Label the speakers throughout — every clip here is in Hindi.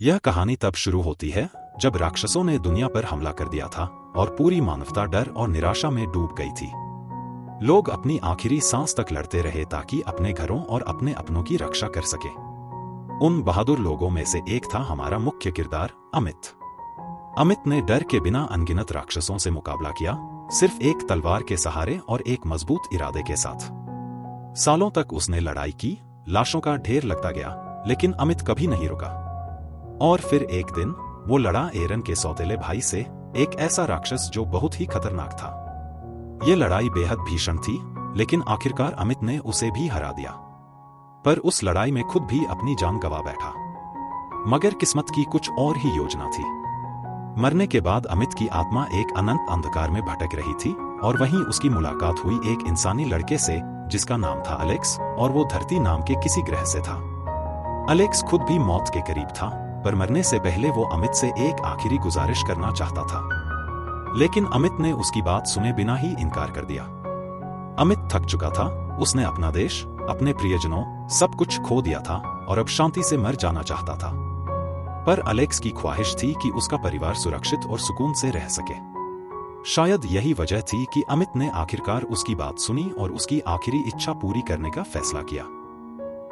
Speaker 1: यह कहानी तब शुरू होती है जब राक्षसों ने दुनिया पर हमला कर दिया था और पूरी मानवता डर और निराशा में डूब गई थी। लोग अपनी आखिरी सांस तक लड़ते रहे ताकि अपने घरों और अपने अपनों की रक्षा कर सके। उन बहादुर लोगों में से एक था हमारा मुख्य किरदार अमित। अमित ने डर के बिना अनगिनत राक्षसों से मुकाबला किया, सिर्फ एक तलवार के सहारे और एक मजबूत इरादे के साथ। सालों तक उसने लड़ाई की, लाशों का ढेर लगता गया, लेकिन अमित कभी नहीं रुका। और फिर एक दिन वो लड़ा एरन के सौतेले भाई से, एक ऐसा राक्षस जो बहुत ही खतरनाक था। ये लड़ाई बेहद भीषण थी, लेकिन आखिरकार अमित ने उसे भी हरा दिया। पर उस लड़ाई में खुद भी अपनी जान गंवा बैठा। मगर किस्मत की कुछ और ही योजना थी। मरने के बाद अमित की आत्मा एक अनंत अंधकार में भटक रही थी और वहीं उसकी मुलाकात हुई एक इंसानी लड़के से जिसका नाम था अलेक्स, और वो धरती नाम के किसी ग्रह से था। अलेक्स खुद भी मौत के करीब था, पर मरने से पहले वो अमित से एक आखिरी गुजारिश करना चाहता था। लेकिन अमित ने उसकी बात सुने बिना ही इनकार कर दिया। अमित थक चुका था, उसने अपना देश, अपने प्रियजनों, सब कुछ खो दिया था और अब शांति से मर जाना चाहता था। पर अलेक्स की ख्वाहिश थी कि उसका परिवार सुरक्षित और सुकून से रह सके। शायद यही वजह थी कि अमित ने आखिरकार उसकी बात सुनी और उसकी आखिरी इच्छा पूरी करने का फैसला किया।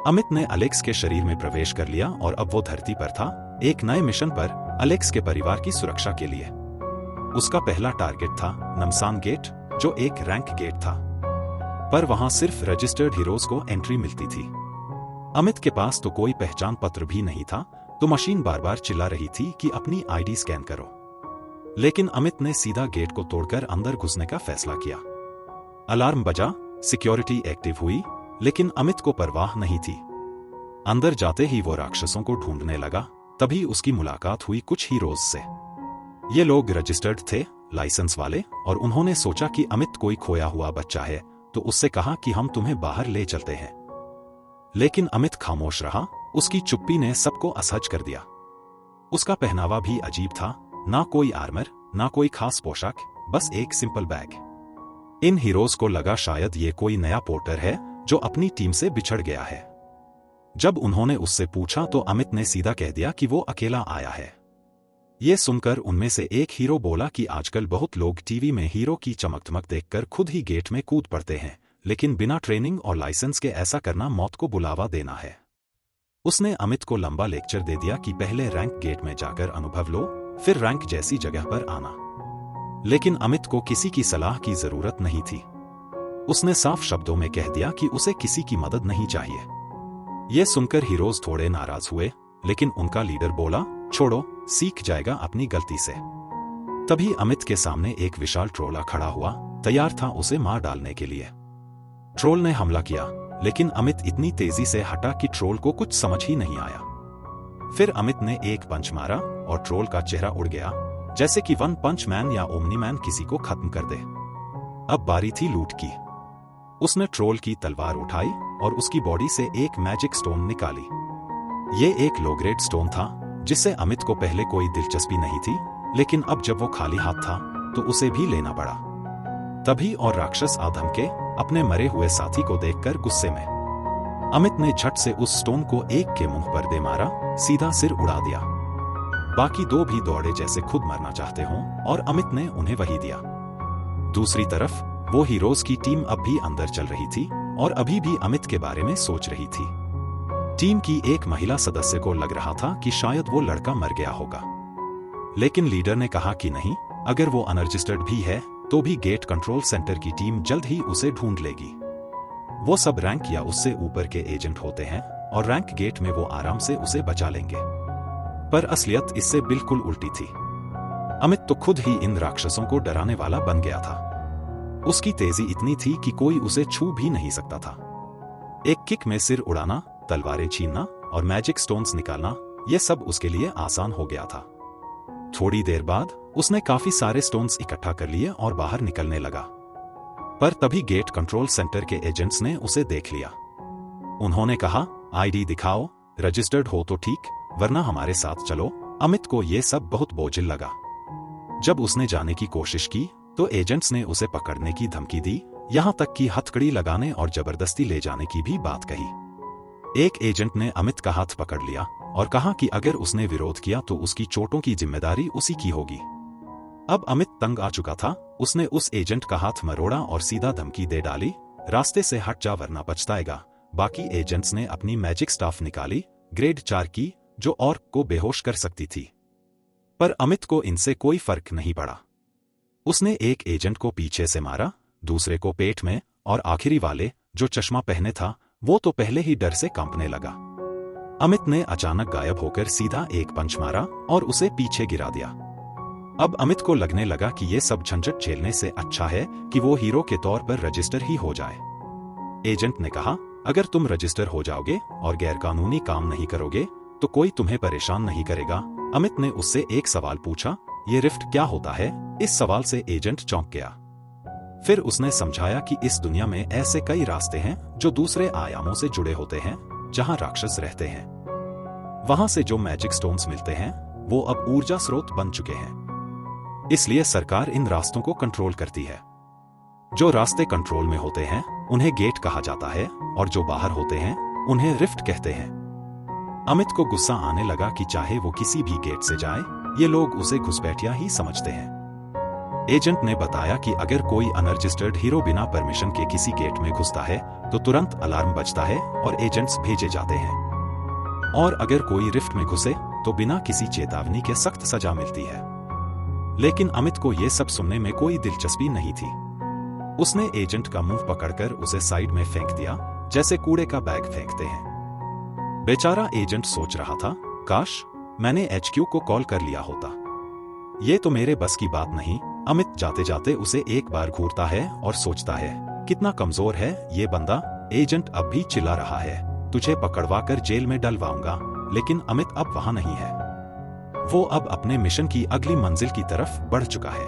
Speaker 1: अमित ने अलेक्स के शरीर में प्रवेश कर लिया और अब वो धरती पर था, एक नए मिशन पर, अलेक्स के परिवार की सुरक्षा के लिए। उसका पहला टारगेट था नमसान गेट, जो एक रैंक गेट था, पर वहां सिर्फ रजिस्टर्ड हीरोज को एंट्री मिलती थी। अमित के पास तो कोई पहचान पत्र भी नहीं था, तो मशीन बार बार चिल्ला रही थी कि अपनी आईडी स्कैन करो। लेकिन अमित ने सीधा गेट को तोड़कर अंदर घुसने का फैसला किया। अलार्म बजा, सिक्योरिटी एक्टिव हुई, लेकिन अमित को परवाह नहीं थी। अंदर जाते ही वो राक्षसों को ढूंढने लगा। तभी उसकी मुलाकात हुई कुछ हीरोज से। ये लोग रजिस्टर्ड थे, लाइसेंस वाले, और उन्होंने सोचा कि अमित कोई खोया हुआ बच्चा है, तो उससे कहा कि हम तुम्हें बाहर ले चलते हैं। लेकिन अमित खामोश रहा, उसकी चुप्पी ने सबको असहज कर दिया। उसका पहनावा भी अजीब था, ना कोई आर्मर, ना कोई खास पोशाक, बस एक सिंपल बैग। इन हीरोज को लगा शायद ये कोई नया पोर्टर है जो अपनी टीम से बिछड़ गया है। जब उन्होंने उससे पूछा तो अमित ने सीधा कह दिया कि वो अकेला आया है। ये सुनकर उनमें से एक हीरो बोला कि आजकल बहुत लोग टीवी में हीरो की चमक-धमक देखकर खुद ही गेट में कूद पड़ते हैं, लेकिन बिना ट्रेनिंग और लाइसेंस के ऐसा करना मौत को बुलावा देना है। उसने अमित को लंबा लेक्चर दे दिया कि पहले रैंक गेट में जाकर अनुभव लो, फिर रैंक जैसी जगह पर आना। लेकिन अमित को किसी की सलाह की जरूरत नहीं थी। उसने साफ शब्दों में कह दिया कि उसे किसी की मदद नहीं चाहिए। ये सुनकर हीरोज थोड़े नाराज हुए, लेकिन उनका लीडर बोला, छोड़ो, सीख जाएगा अपनी गलती से। तभी अमित के सामने एक विशाल ट्रोला खड़ा हुआ, तैयार था उसे मार डालने के लिए। ट्रोल ने हमला किया, लेकिन अमित इतनी तेजी से हटा कि ट्रोल को कुछ समझ ही नहीं आया। फिर अमित ने एक पंच मारा और ट्रोल का चेहरा उड़ गया, जैसे कि वन पंच मैन या ओमनी मैन किसी को खत्म कर दे। अब बारी थी लूट की। उसने ट्रोल की तलवार उठाई और उसकी बॉडी से एक मैजिक स्टोन निकाली। ये एक लो ग्रेड स्टोन था, जिससे अमित को पहले कोई दिलचस्पी नहीं थी, लेकिन अब जब वो खाली हाथ था तो उसे भी लेना पड़ा। तभी और राक्षस आ धमके, अपने मरे हुए साथी को देखकर गुस्से में। अमित ने झट से उस स्टोन को एक के मुंह पर दे मारा, सीधा सिर उड़ा दिया। बाकी दो भी दौड़े जैसे खुद मरना चाहते हों, और अमित ने उन्हें वही दिया। दूसरी तरफ वो हीरोज की टीम अब भी अंदर चल रही थी और अभी भी अमित के बारे में सोच रही थी। टीम की एक महिला सदस्य को लग रहा था कि शायद वो लड़का मर गया होगा, लेकिन लीडर ने कहा कि नहीं, अगर वो अनरजिस्टर्ड भी है तो भी गेट कंट्रोल सेंटर की टीम जल्द ही उसे ढूंढ लेगी। वो सब रैंक या उससे ऊपर के एजेंट होते हैं और रैंक गेट में वो आराम से उसे बचा लेंगे। पर असलियत इससे बिल्कुल उल्टी थी। अमित तो खुद ही इन राक्षसों को डराने वाला बन गया था। उसकी तेजी इतनी थी कि कोई उसे छू भी नहीं सकता था। एक किक में सिर उड़ाना, तलवारें छीनना और मैजिक स्टोन्स निकालना, यह सब उसके लिए आसान हो गया था। थोड़ी देर बाद उसने काफी सारे स्टोन्स इकट्ठा कर लिए और बाहर निकलने लगा। पर तभी गेट कंट्रोल सेंटर के एजेंट्स ने उसे देख लिया। उन्होंने कहा, आईडी दिखाओ, रजिस्टर्ड हो तो ठीक, वरना हमारे साथ चलो। अमित को यह सब बहुत बोझिल लगा। जब उसने जाने की कोशिश की तो एजेंट्स ने उसे पकड़ने की धमकी दी, यहां तक कि हथकड़ी लगाने और जबरदस्ती ले जाने की भी बात कही। एक एजेंट ने अमित का हाथ पकड़ लिया और कहा कि अगर उसने विरोध किया तो उसकी चोटों की जिम्मेदारी उसी की होगी। अब अमित तंग आ चुका था। उसने उस एजेंट का हाथ मरोड़ा और सीधा धमकी दे डाली, रास्ते से हट जा वरना पछताएगा। बाकी एजेंट्स ने अपनी मैजिक स्टाफ निकाली, ग्रेड 4 की, जो और को बेहोश कर सकती थी। पर अमित को इनसे कोई फर्क नहीं पड़ा। उसने एक एजेंट को पीछे से मारा, दूसरे को पेट में, और आखिरी वाले, जो चश्मा पहने था, वो तो पहले ही डर से कांपने लगा। अमित ने अचानक गायब होकर सीधा एक पंच मारा और उसे पीछे गिरा दिया। अब अमित को लगने लगा कि ये सब झंझट झेलने से अच्छा है कि वो हीरो के तौर पर रजिस्टर ही हो जाए। एजेंट ने कहा, अगर तुम रजिस्टर हो जाओगे और गैरकानूनी काम नहीं करोगे तो कोई तुम्हें परेशान नहीं करेगा। अमित ने उससे एक सवाल पूछा, ये रिफ्ट क्या होता है? इस सवाल से एजेंट चौंक गया। फिर उसने समझाया कि इस दुनिया में ऐसे कई रास्ते हैं जो दूसरे आयामों से जुड़े होते हैं, जहां राक्षस रहते हैं। वहां से जो मैजिक स्टोन्स मिलते हैं वो अब ऊर्जा स्रोत बन चुके हैं। इसलिए सरकार इन रास्तों को कंट्रोल करती है। जो रास्ते कंट्रोल में होते हैं उन्हें गेट कहा जाता है और जो बाहर होते हैं उन्हें रिफ्ट कहते हैं। अमित को गुस्सा आने लगा कि चाहे वो किसी भी गेट से जाए, ये लोग उसे घुसपैठिया ही समझते हैं। एजेंट ने बताया कि अगर कोई अनरजिस्टर्ड हीरो बिना परमिशन के किसी गेट में घुसता है तो तुरंत अलार्म बजता है और एजेंट्स भेजे जाते हैं, और अगर कोई रिफ्ट में घुसे तो बिना किसी चेतावनी के सख्त सजा मिलती है। लेकिन अमित को यह सब सुनने में कोई दिलचस्पी नहीं थी। उसने एजेंट का मुंह पकड़कर उसे साइड में फेंक दिया, जैसे कूड़े का बैग फेंकते हैं। बेचारा एजेंट सोच रहा था, काश मैंने HQ को कॉल कर लिया होता। ये तो मेरे बस की बात नहीं। अमित जाते जाते उसे एक बार घूरता है और सोचता है, कितना कमजोर है ये बंदा। एजेंट अब भी चिल्ला रहा है, तुझे पकड़वाकर जेल में डलवाऊंगा। लेकिन अमित अब वहां नहीं है। वो अब अपने मिशन की अगली मंजिल की तरफ बढ़ चुका है।